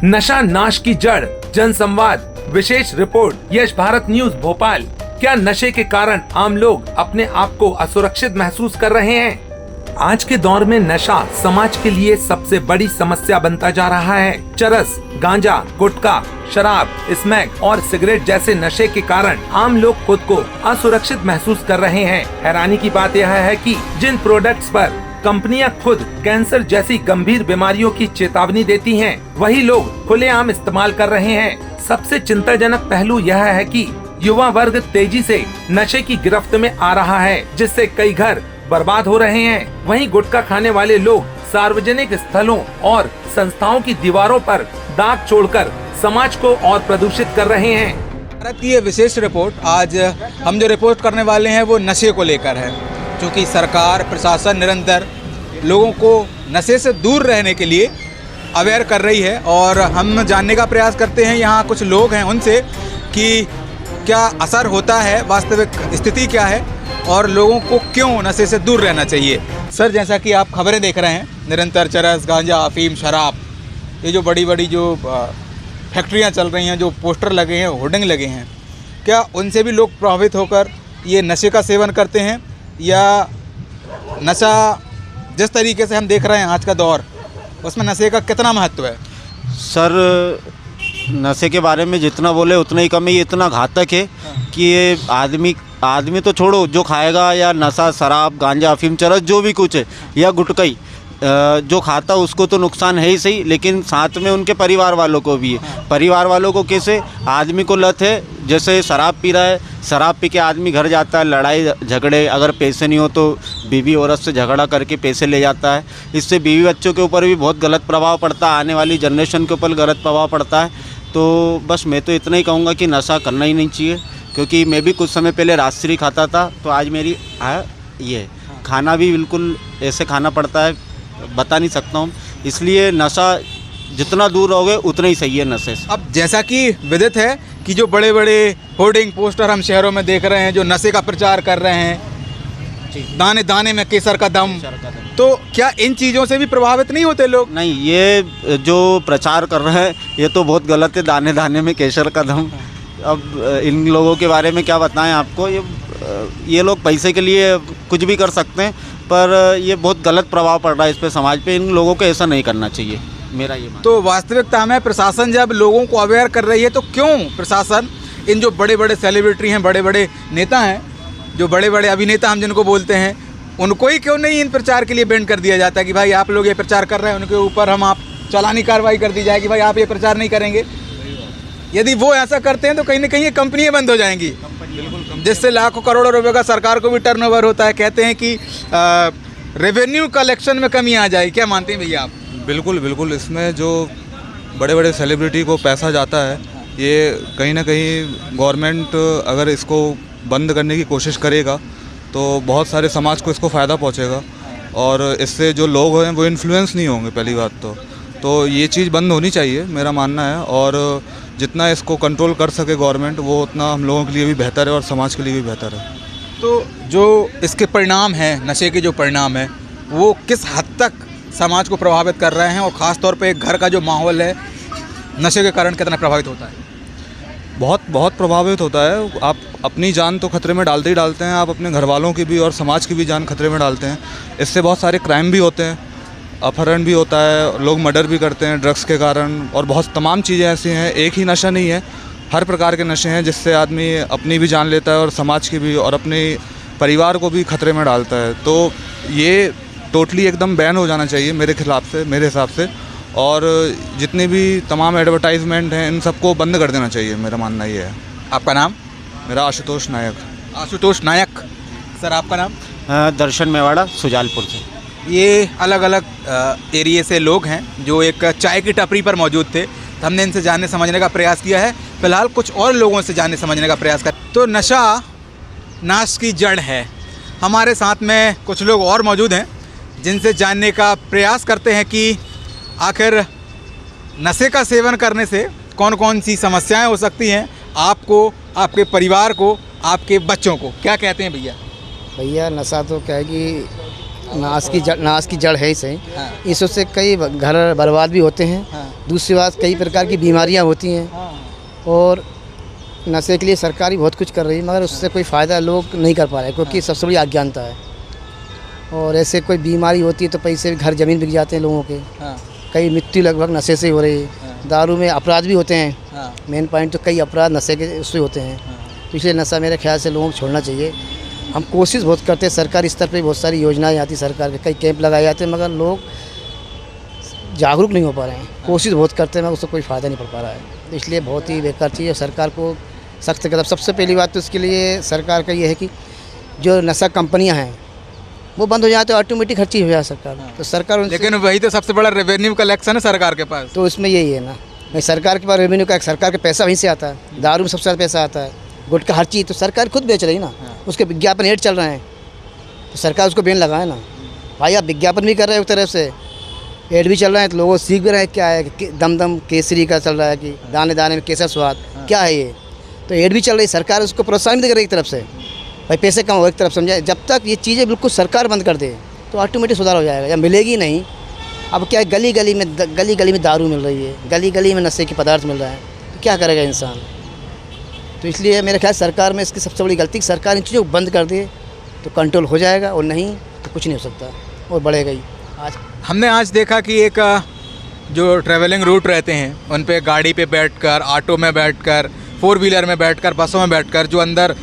नशा नाश की जड़, जनसंवाद, विशेष रिपोर्ट, यश भारत न्यूज भोपाल। क्या नशे के कारण आम लोग अपने आप को असुरक्षित महसूस कर रहे हैं? आज के दौर में नशा समाज के लिए सबसे बड़ी समस्या बनता जा रहा है। चरस, गांजा, गुटखा, शराब, स्मैक और सिगरेट जैसे नशे के कारण आम लोग खुद को असुरक्षित महसूस कर रहे हैं। हैरानी की बात यह है कि जिन प्रोडक्ट्स पर कंपनियां खुद कैंसर जैसी गंभीर बीमारियों की चेतावनी देती हैं, वही लोग खुलेआम इस्तेमाल कर रहे हैं। सबसे चिंताजनक पहलू यह है कि युवा वर्ग तेजी से नशे की गिरफ्त में आ रहा है, जिससे कई घर बर्बाद हो रहे हैं। वहीं गुटखा खाने वाले लोग सार्वजनिक स्थलों और संस्थाओं की दीवारों पर दाग छोड़कर समाज को और प्रदूषित कर रहे हैं। भारत की ये विशेष रिपोर्ट, आज हम जो रिपोर्ट करने वाले हैं वो नशे को लेकर है। क्योंकि सरकार, प्रशासन निरंतर लोगों को नशे से दूर रहने के लिए अवेयर कर रही है और हम जानने का प्रयास करते हैं यहाँ कुछ लोग हैं उनसे कि क्या असर होता है, वास्तविक स्थिति क्या है और लोगों को क्यों नशे से दूर रहना चाहिए। सर, जैसा कि आप खबरें देख रहे हैं, निरंतर चरस, गांजा, अफीम, शराब, ये जो बड़ी बड़ी जो फैक्ट्रियाँ चल रही हैं, जो पोस्टर लगे हैं, होर्डिंग लगे हैं, क्या उनसे भी लोग प्रभावित होकर ये नशे का सेवन करते हैं या नशा जिस तरीके से हम देख रहे हैं आज का दौर, उसमें नशे का कितना महत्व है? सर, नशे के बारे में जितना बोले उतना ही कम है। ये इतना घातक है कि ये आदमी तो छोड़ो, जो खाएगा या नशा, शराब, गांजा, अफीम, चरस जो भी कुछ है या गुटखा जो खाता उसको तो नुकसान है ही सही, लेकिन साथ में उनके परिवार वालों को भी है। परिवार वालों को कैसे? आदमी को लत है, जैसे शराब पी रहा है, शराब पी के आदमी घर जाता है, लड़ाई झगड़े, अगर पैसे नहीं हो तो बीवी औरत से झगड़ा करके पैसे ले जाता है। इससे बीवी बच्चों के ऊपर भी बहुत गलत प्रभाव पड़ता है, आने वाली जनरेशन के ऊपर गलत प्रभाव पड़ता है। तो बस मैं तो इतना ही कहूँगा कि नशा करना ही नहीं चाहिए, क्योंकि मैं भी कुछ समय पहले राजश्री खाता था, तो आज मेरी ये खाना भी बिल्कुल ऐसे खाना पड़ता है, बता नहीं सकता हूँ। इसलिए नशा जितना दूर रहोगे उतना ही सही है नशे से। अब जैसा कि विदित है कि जो बड़े बड़े होर्डिंग पोस्टर हम शहरों में देख रहे हैं, जो नशे का प्रचार कर रहे हैं, दाने दाने में केसर का दम, तो क्या इन चीज़ों से भी प्रभावित नहीं होते लोग? नहीं, ये जो प्रचार कर रहे हैं ये तो बहुत गलत है, दाने दाने में केसर का दम। अब इन लोगों के बारे में क्या बताएं आपको, ये लोग पैसे के लिए कुछ भी कर सकते हैं, पर ये बहुत गलत प्रभाव पड़ रहा है इस पे, समाज पे। इन लोगों को ऐसा नहीं करना चाहिए, मेरा ये मानना। तो वास्तविकता में प्रशासन जब लोगों को अवेयर कर रही है, तो क्यों प्रशासन इन जो बड़े बड़े सेलिब्रिटी हैं, बड़े बड़े नेता हैं, जो बड़े बड़े अभिनेता हम जिनको बोलते हैं, उनको ही क्यों नहीं इन प्रचार के लिए बैन कर दिया जाता है कि भाई आप लोग ये प्रचार कर रहे हैं, उनके ऊपर आप चालानी कार्रवाई कर दी जाए कि भाई आप ये प्रचार नहीं करेंगे। यदि वो ऐसा करते हैं तो कहीं ना कहीं ये कंपनियाँ बंद हो जाएंगी, जिससे लाखों करोड़ों रुपए का सरकार को भी टर्नओवर होता है। कहते हैं कि रेवेन्यू कलेक्शन में कमी आ जाए। क्या मानते हैं भैया आप? बिल्कुल बिल्कुल, इसमें जो बड़े बड़े सेलिब्रिटी को पैसा जाता है, ये कहीं ना कहीं गवर्नमेंट अगर इसको बंद करने की कोशिश करेगा तो बहुत सारे समाज को इसको फ़ायदा पहुंचेगा और इससे जो लोग हैं वो इन्फ्लुएंस नहीं होंगे। पहली बात तो ये चीज़ बंद होनी चाहिए, मेरा मानना है। और जितना इसको कंट्रोल कर सके गवर्नमेंट, वो उतना हम लोगों के लिए भी बेहतर है और समाज के लिए भी बेहतर है। तो जो इसके परिणाम हैं, नशे के जो परिणाम हैं, वो किस हद तक समाज को प्रभावित कर रहे हैं और ख़ास तौर पे एक घर का जो माहौल है नशे के कारण कितना प्रभावित होता है? बहुत प्रभावित होता है। आप अपनी जान तो खतरे में डालते ही डालते हैं, आप अपने घर वालों की भी और समाज की भी जान खतरे में डालते हैं। इससे बहुत सारे क्राइम भी होते हैं, अपहरण भी होता है, लोग मर्डर भी करते हैं ड्रग्स के कारण, और बहुत तमाम चीज़ें ऐसी हैं। एक ही नशा नहीं है, हर प्रकार के नशे हैं जिससे आदमी अपनी भी जान लेता है और समाज की भी और अपने परिवार को भी खतरे में डालता है। तो ये टोटली एकदम बैन हो जाना चाहिए मेरे हिसाब से। और जितनी भी तमाम एडवर्टाइजमेंट हैं, इन सबको बंद कर देना चाहिए, मेरा मानना ये है। आपका नाम? मेरा आशुतोष नायक। आशुतोष नायक। सर, आपका नाम? दर्शन मेवाड़ा, सुजालपुर से। ये अलग अलग एरिए से लोग हैं जो एक चाय की टपरी पर मौजूद थे। तो हमने इनसे जानने समझने का प्रयास किया है। फिलहाल कुछ और लोगों से जानने समझने का प्रयास कर। तो नशा नाश की जड़ है। हमारे साथ में कुछ लोग और मौजूद हैं जिनसे जानने का प्रयास करते हैं कि आखिर नशे का सेवन करने से कौन कौन सी समस्याएं हो सकती हैं आपको, आपके परिवार को, आपके बच्चों को। क्या कहते हैं भैया? भैया, नशा तो क्या है कि नाश की जड़ है ही सही। हाँ। इससे कई घर बर्बाद भी होते हैं। हाँ। दूसरी बात, कई प्रकार की बीमारियां होती हैं और नशे के लिए सरकार भी बहुत कुछ कर रही है, मगर उससे कोई फ़ायदा लोग नहीं कर पा रहे क्योंकि सबसे बड़ी अज्ञानता है। और ऐसे कोई बीमारी होती है तो पैसे, घर ज़मीन बिक जाते हैं लोगों के। कई मृत्यु लगभग नशे से हो रही है। दारू में अपराध भी होते हैं। मेन पॉइंट तो कई अपराध नशे के उससे होते हैं। तो इसलिए नशा मेरे ख्याल से लोगों को छोड़ना चाहिए। हम कोशिश बहुत करते हैं, सरकारी स्तर पे बहुत सारी योजनाएं आती सरकार के, कई कैंप लगाए जाते हैं, मगर लोग जागरूक नहीं हो पा रहे हैं। कोशिश बहुत करते हैं मगर उससे कोई फ़ायदा नहीं पड़ पा रहा है। तो इसलिए बहुत ही बेकार चीज़ है। सरकार को सख्त कदम, सबसे पहली बात तो इसके लिए सरकार का ये है कि जो नशा कंपनियां हैं वो बंद हो जाए तो ऑटोमेटिक हर चीज़ हो जाए सरकार। तो सरकार लेकिन वही तो सबसे बड़ा रेवेन्यू कलेक्शन है सरकार के पास। तो इसमें यही है ना, नहीं सरकार के पास रेवेन्यू का, सरकार का पैसा वहीं से आता है। दारू में सबसे ज़्यादा पैसा आता है, गुटखा, हर चीज़ तो सरकार खुद बेच रही है ना। उसके विज्ञापन ऐड चल रहे हैं तो सरकार उसको बैन लगाए ना। भाई आप विज्ञापन भी कर रहे हो एक तरफ से, ऐड भी चल रहे हैं तो लोग सीख भी रहे हैं क्या है कि दम दम केसरी का चल रहा है कि दाने दाने में कैसा स्वाद, क्या है ये। तो ऐड भी चल रही है, सरकार उसको प्रोत्साहन भी दे रही है एक तरफ से, भाई पैसे कम हो एक तरफ, समझाए। जब तक ये चीज़ें बिल्कुल सरकार बंद कर दे तो ऑटोमेटिक सुधार हो जाएगा, या मिलेगी नहीं। अब क्या है, गली गली में दारू मिल रही है, गली गली में नशे के पदार्थ मिल रहे हैं, तो क्या करेगा इंसान। तो इसलिए मेरे ख्याल सरकार में इसकी सबसे बड़ी गलती, सरकार इन चीज़ों को बंद कर दे तो कंट्रोल हो जाएगा, और नहीं तो कुछ नहीं हो सकता और बढ़ेगा ही। हमने आज देखा कि एक जो ट्रैवलिंग रूट रहते हैं उन पे गाड़ी पे बैठकर, ऑटो में बैठकर, 4 व्हीलर में बैठकर, बसों में बैठकर जो अंदर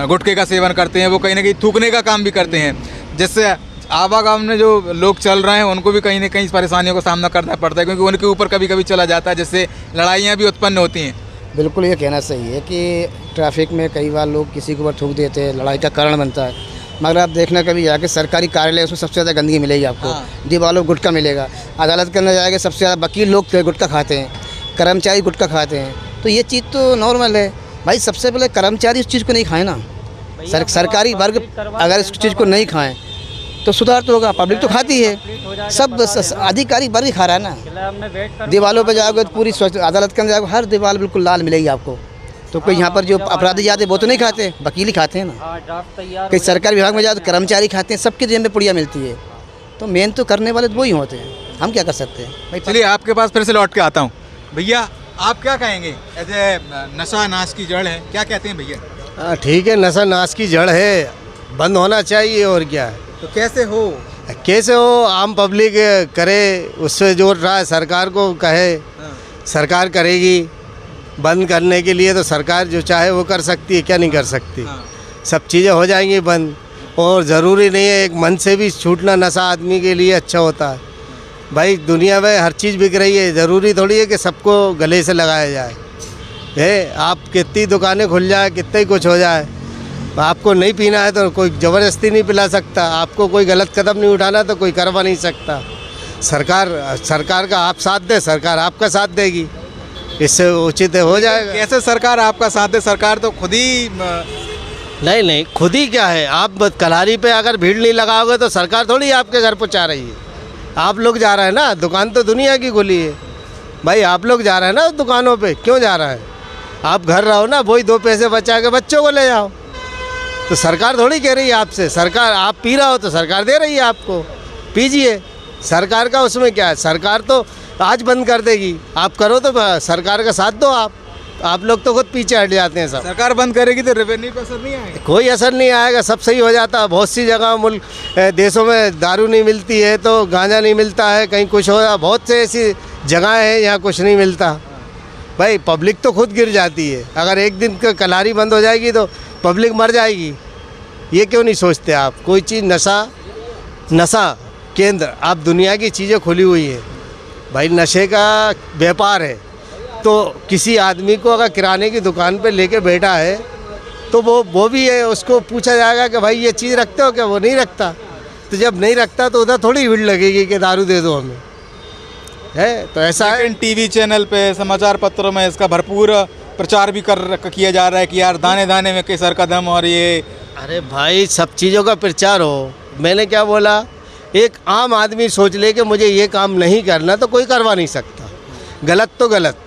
गुटखे का सेवन करते हैं वो कहीं ना कहीं थूकने का काम भी करते हैं, जिससे आवागमन में जो लोग चल रहे हैं उनको भी कहीं ना कहीं परेशानियों का सामना करना पड़ता है, क्योंकि उनके ऊपर कभी कभी चला जाता है, जिससे लड़ाइयाँ भी उत्पन्न होती हैं। बिल्कुल ये कहना सही है कि ट्रैफिक में कई बार लोग किसी के ऊपर थूक देते हैं, लड़ाई का कारण बनता है। मगर आप देखना कभी जाके सरकारी कार्यालय, उसमें सबसे ज़्यादा गंदगी मिलेगी आपको। दीवारों गुटखा मिलेगा। अदालत के अंदर जाएगा, सबसे ज़्यादा वकील लोग गुटखा खाते हैं, कर्मचारी गुटखा खाते हैं। तो ये चीज़ तो नॉर्मल है भाई। सबसे पहले कर्मचारी उस चीज़ को नहीं खाएं ना। सरकारी वर्ग अगर इस चीज़ को नहीं खाएं तो सुधार तो होगा। पब्लिक तो खाती है, सब अधिकारी वर्ग ही खा रहा है ना। दीवारों पर जाओगे तो पूरी स्वच्छ, अदालत के अंदर जाओगे हर दीवार बिल्कुल लाल मिलेगी आपको। तो कोई यहाँ पर जो अपराधी जाते हैं वो तो नहीं खाते, वकील ही खाते हैं ना। कई सरकारी विभाग में जाओ तो कर्मचारी खाते हैं, सबके जेब में पुड़िया मिलती है। तो मेन तो करने वाले तो वही होते हैं, हम क्या कर सकते हैं भाई। चलिए आपके पास फिर से लौट के आता हूँ। भैया आप क्या कहेंगे, ऐसे नशा नाश की जड़ है, क्या कहते हैं भैया? ठीक है, नशा नाश की जड़ है, बंद होना चाहिए। और क्या है, तो कैसे हो? आम पब्लिक करे, उससे जोड़ रहा है, सरकार को कहे, सरकार करेगी। बंद करने के लिए तो सरकार जो चाहे वो कर सकती है, क्या नहीं कर सकती। सब चीज़ें हो जाएंगी बंद। और ज़रूरी नहीं है एक मन से भी छूटना नशा आदमी के लिए अच्छा होता है। भाई दुनिया में हर चीज़ बिक रही है, ज़रूरी थोड़ी है कि सबको गले से लगाया जाए। है आप कितनी दुकानें खुल जाए, कितना ही कुछ हो जाए, आपको नहीं पीना है तो कोई ज़बरदस्ती नहीं पिला सकता। आपको कोई गलत कदम नहीं उठाना तो कोई करवा नहीं सकता। सरकार का आप साथ दे, सरकार आपका साथ देगी, इससे उचित हो जाएगा। कैसे सरकार आपका साथ दे? सरकार तो खुद ही नहीं, खुद ही क्या है, आप कलारी पे अगर भीड़ नहीं लगाओगे तो सरकार थोड़ी आपके घर पहुँचा रही है। आप लोग जा रहे हैं ना, दुकान तो दुनिया की खुली है भाई, आप लोग जा रहे हैं ना दुकानों पे, क्यों जा रहे हैं? आप घर रहो ना, वही 2 पैसे बचा के बच्चों को ले जाओ। तो सरकार थोड़ी कह रही है आपसे, सरकार आप पी रहा हो तो सरकार दे रही है आपको, पीजिए। सरकार का उसमें क्या है, सरकार तो आज बंद कर देगी, आप करो तो सरकार का साथ दो। आप लोग तो खुद पीछे हट जाते हैं। सब सरकार बंद करेगी तो रेवेन्यू पर असर नहीं आएगा? कोई असर नहीं आएगा, सब सही हो जाता है। बहुत सी जगह मुल्क देशों में दारू नहीं मिलती है तो गांजा नहीं मिलता है, कहीं कुछ हो, बहुत से ऐसी जगह हैं यहाँ कुछ नहीं मिलता। भाई पब्लिक तो खुद गिर जाती है। अगर एक दिन का कलारी बंद हो जाएगी तो पब्लिक मर जाएगी। ये क्यों नहीं सोचते आप? कोई चीज़ नशा केंद्र, आप दुनिया की चीज़ें खुली हुई है भाई, नशे का व्यापार है। तो किसी आदमी को अगर किराने की दुकान पे लेके बैठा है तो वो भी है, उसको पूछा जाएगा कि भाई ये चीज़ रखते हो क्या? वो नहीं रखता। तो जब नहीं रखता तो उधर थोड़ी भीड़ लगेगी कि दारू दे दो हमें, है तो ऐसा है। टीवी चैनल पे, समाचार पत्रों में इसका भरपूर प्रचार भी किया जा रहा है कि यार दाने दाने में केसर का दम, और ये अरे भाई सब चीज़ों का प्रचार हो। मैंने क्या बोला, एक आम आदमी सोच ले कि मुझे ये काम नहीं करना तो कोई करवा नहीं सकता। गलत तो गलत,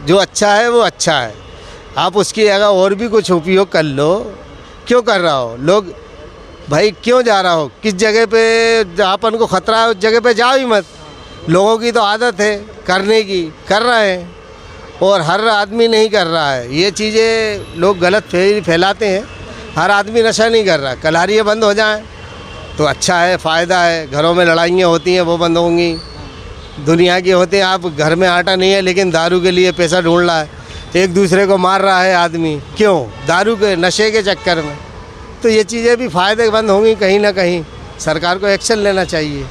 जो अच्छा है वो अच्छा है। आप उसकी जगह और भी कुछ उपयोग कर लो, क्यों कर रहा हो? लोग भाई क्यों जा रहा हो, किस जगह पे जहाँ अपन को खतरा है उस जगह पे जाओ ही मत। लोगों की तो आदत है करने की, कर रहे हैं, और हर आदमी नहीं कर रहा है। ये चीज़ें लोग गलत फैलाते हैं। हर आदमी नशा नहीं कर रहा। कलारियाँ बंद हो जाएं तो अच्छा है, फ़ायदा है। घरों में लड़ाइयाँ होती हैं वो बंद होंगी। दुनिया की होते हैं, आप घर में आटा नहीं है लेकिन दारू के लिए पैसा ढूंढ रहा है, एक दूसरे को मार रहा है आदमी, क्यों? दारू के नशे के चक्कर में। तो ये चीज़ें भी फ़ायदेमंद होंगी कहीं ना कहीं। सरकार को एक्शन लेना चाहिए।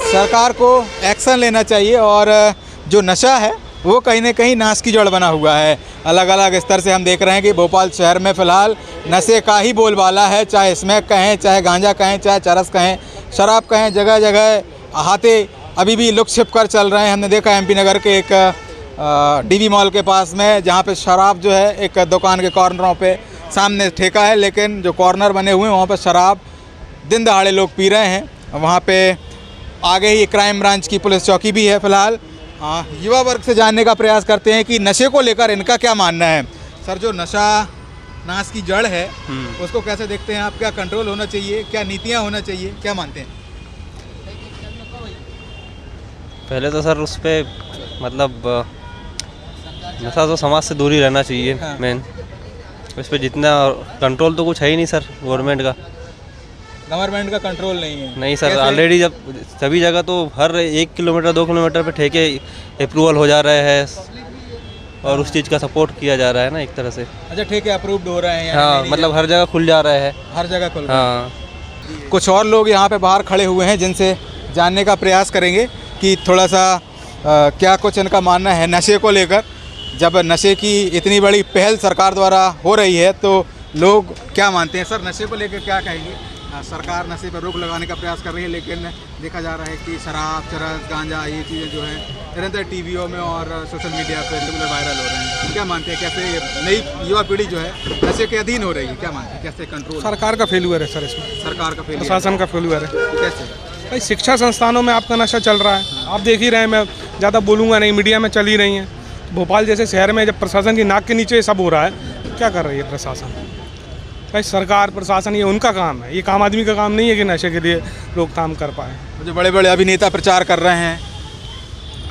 सरकार को एक्शन लेना चाहिए। और जो नशा है वो कहीं ना कहीं नाश की जड़ बना हुआ है। अलग अलग स्तर से हम देख रहे हैं कि भोपाल शहर में फ़िलहाल नशे का ही बोलबाला है। चाहे स्मैक कहें, चाहे गांजा कहें, चाहे चरस कहें, शराब कहें, जगह जगह अहाते अभी भी लुक छिप कर चल रहे हैं। हमने देखा एमपी नगर के एक डीवी मॉल के पास में, जहाँ पे शराब जो है एक दुकान के कॉर्नरों पे सामने ठेका है, लेकिन जो कॉर्नर बने हुए हैं वहाँ पर शराब दिन दहाड़े लोग पी रहे हैं। वहाँ पे आगे ही क्राइम ब्रांच की पुलिस चौकी भी है। फ़िलहाल युवा वर्ग से जानने का प्रयास करते हैं कि नशे को लेकर इनका क्या मानना है। सर, जो नशा नाश की जड़ है उसको कैसे देखते हैं आप? क्या कंट्रोल होना चाहिए, क्या नीतियाँ होना चाहिए, क्या मानते हैं? पहले तो सर उस पर मतलब नशा तो समाज से दूर ही रहना चाहिए। हाँ। मेन उस पर जितना कंट्रोल तो कुछ है ही नहीं सर गवर्नमेंट का। गवर्नमेंट का कंट्रोल नहीं है? नहीं सर, कैसे? ऑलरेडी जब सभी जगह तो हर 1 किलोमीटर 2 किलोमीटर पे ठेके अप्रूवल हो जा रहे हैं और उस चीज़ का सपोर्ट किया जा रहा है ना एक तरह से। अच्छा, ठेके अप्रूव्ड हो रहे हैं? हाँ, मतलब हर जगह खुल जा रहा है। हर जगह खुल रहा है। हाँ। कुछ और लोग यहाँ पे बाहर खड़े हुए हैं जिनसे जानने का प्रयास करेंगे कि थोड़ा सा क्या कुछ इनका मानना है नशे को लेकर। जब नशे की इतनी बड़ी पहल सरकार द्वारा हो रही है तो लोग क्या मानते हैं? सर, नशे को लेकर क्या कहेंगे? सरकार नशे पर रोक लगाने का प्रयास कर रही है, लेकिन देखा जा रहा है कि शराब, चरस, गांजा ये चीज़ें जो हैं निरंतर टीवियों में और सोशल मीडिया पर रेगुलर वायरल हो रहे हैं। क्या मानते हैं, कैसे नई युवा पीढ़ी जो है नशे के अधीन हो रही है? क्या मानते हैं, कैसे कंट्रोल? सरकार का फेल्यूर है सर इसमें। सरकार का फेलियर, प्रशासन का फेल्यूर है। कैसे? भाई शिक्षा संस्थानों में आपका नशा चल रहा है, आप देख ही रहे हैं। मैं ज़्यादा बोलूँगा नहीं, मीडिया में चल ही रही हैं। भोपाल जैसे शहर में जब प्रशासन की नाक के नीचे सब हो रहा है, क्या कर रही है प्रशासन? भाई सरकार प्रशासन ये उनका काम है, ये आम आदमी का काम नहीं है कि नशे के लिए रोकथाम कर पाए। जो बड़े बड़े अभिनेता प्रचार कर रहे हैं,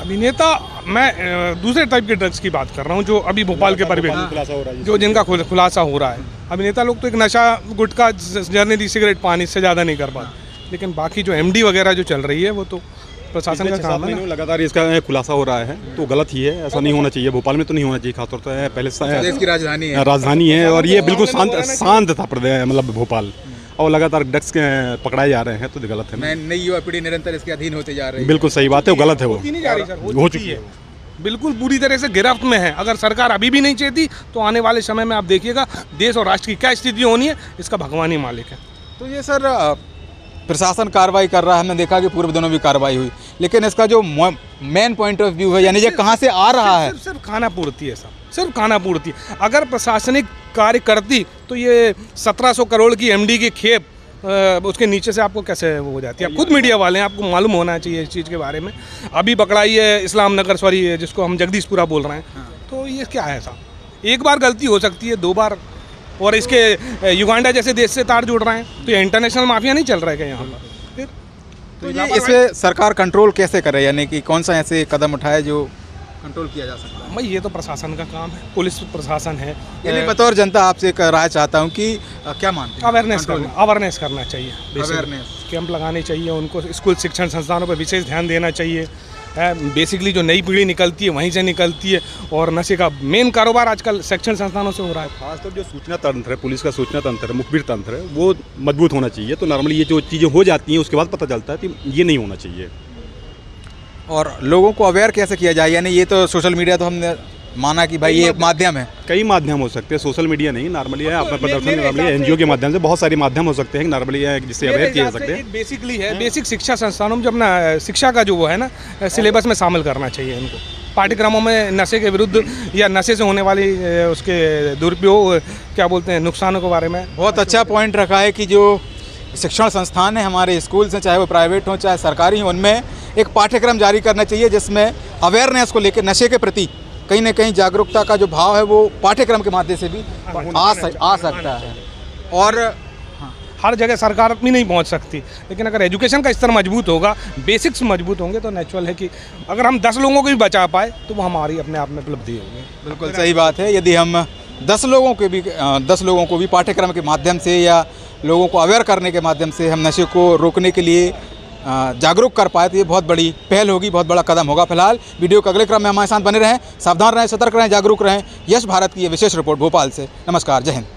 अभिनेता, मैं दूसरे टाइप के ड्रग्स की बात कर रहा हूँ जो अभी भोपाल के परिवेश जो जिनका खुलासा हो रहा है। अभिनेता लोग तो एक नशा, गुटखा, जर्नली, सिगरेट, पान, इससे ज़्यादा नहीं कर पाते। लेकिन बाकी जो एमडी वगैरह जो चल रही है वो तो प्रशासन का काम है ना। लगातार इसका खुलासा हो रहा है तो गलत ही है, ऐसा नहीं होना चाहिए। भोपाल में तो नहीं होना चाहिए, खासतौर से पहले देश की राजधानी है। राजधानी है और ये बिल्कुल शांत था प्रदेश, मतलब भोपाल, और लगातार ड्रग्स पकड़ाए जा रहे हैं तो गलत है। नई युवा पीढ़ी निरंतर इसके अधीन होते जा रही है। बिल्कुल सही बात है, वो गलत है, वो नहीं जा रही सर, हो चुकी है, बिल्कुल पूरी तरह से गिरफ्त में है। अगर सरकार अभी भी नहीं चाहती तो आने वाले समय में आप देखिएगा देश और राष्ट्र की क्या स्थिति होनी है, इसका भगवान ही मालिक है। तो ये सर प्रशासन कार्रवाई कर रहा है, हमने देखा कि पूर्व दिनों भी कार्रवाई हुई, लेकिन इसका जो मेन पॉइंट ऑफ व्यू है, यानी ये कहाँ से आ रहा है? सिर्फ खाना पूर्ति है सर, सिर्फ खाना पूर्ति। अगर प्रशासनिक कार्य करती तो ये 1700 करोड़ की एमडी की खेप उसके नीचे से आपको कैसे वो हो जाती है? आप खुद मीडिया वाले हैं, आपको मालूम होना चाहिए इस चीज़ के बारे में। अभी पकड़ाई है इस्लाम नगर, सॉरी, जिसको हम जगदीशपुरा बोल रहे हैं। तो ये क्या है साहब? एक बार गलती हो सकती है, 2 बार, और इसके युगांडा जैसे देश से तार जुड़ रहे हैं, तो ये इंटरनेशनल माफिया नहीं चल रहा है क्या यहाँ पर? फिर तो ये इस पे सरकार कंट्रोल कैसे करे, यानी कि कौन सा ऐसे कदम उठाए जो कंट्रोल किया जा सकता है? भाई ये तो प्रशासन का काम है, पुलिस प्रशासन है। यानी बतौर जनता आपसे एक राय चाहता हूँ कि क्या मानते हैं? अवेयरनेस करना चाहिए, अवेयरनेस कैंप लगाने चाहिए, उनको स्कूल शिक्षण संस्थानों पर विशेष ध्यान देना चाहिए। बेसिकली जो नई पीढ़ी निकलती है वहीं से निकलती है, और नशे का मेन कारोबार आजकल शिक्षण संस्थानों से हो रहा है। खासतौर जो सूचना तंत्र है, पुलिस का सूचना तंत्र है, मुखबिर तंत्र है, वो मजबूत होना चाहिए। तो नॉर्मली ये जो चीज़ें हो जाती हैं उसके बाद पता चलता है कि ये नहीं होना चाहिए। और लोगों को अवेयर कैसे किया जाए? यानी ये तो सोशल मीडिया तो हमने माना कि भाई ये एक माध्यम है, कई माध्यम हो सकते हैं, सोशल मीडिया नहीं, नॉर्मली है अपना प्रदर्शन, नॉर्मली एनजीओ के माध्यम से बहुत सारे माध्यम हो सकते हैं, नॉर्मली है जिससे अवेयर किए जा सकते हैं। बेसिकली है, बेसिक शिक्षा संस्थानों में जो अपना शिक्षा का जो वो है ना, सिलेबस में शामिल करना चाहिए इनको। पाठ्यक्रमों में नशे के विरुद्ध या नशे से होने वाली उसके दुरुपयोग, क्या बोलते हैं, नुकसानों के बारे में बहुत अच्छा पॉइंट रखा है कि जो शिक्षण संस्थान है, हमारे स्कूल्स हैं, चाहे वो प्राइवेट हों चाहे सरकारी हों, उनमें एक पाठ्यक्रम जारी करना चाहिए जिसमें अवेयरनेस को लेकर, नशे के प्रति कहीं ना कहीं जागरूकता का जो भाव है वो पाठ्यक्रम के माध्यम से भी आ सकता है। और हर जगह सरकार भी नहीं पहुंच सकती, लेकिन अगर एजुकेशन का स्तर मजबूत होगा, बेसिक्स मजबूत होंगे तो नेचुरल है कि अगर हम 10 लोगों को भी बचा पाए तो वो हमारी अपने आप में उपलब्धि होगी। बिल्कुल सही बात है। यदि हम 10 लोगों को भी पाठ्यक्रम के माध्यम से या लोगों को अवेयर करने के माध्यम से हम नशे को रोकने के लिए जागरूक कर पाए तो ये बहुत बड़ी पहल होगी, बहुत बड़ा कदम होगा। फिलहाल वीडियो के अगले क्रम में हमारे साथ बने रहें, सावधान रहें, सतर्क रहें, जागरूक रहें। यश भारत की ये विशेष रिपोर्ट भोपाल से। नमस्कार, जय हिंद।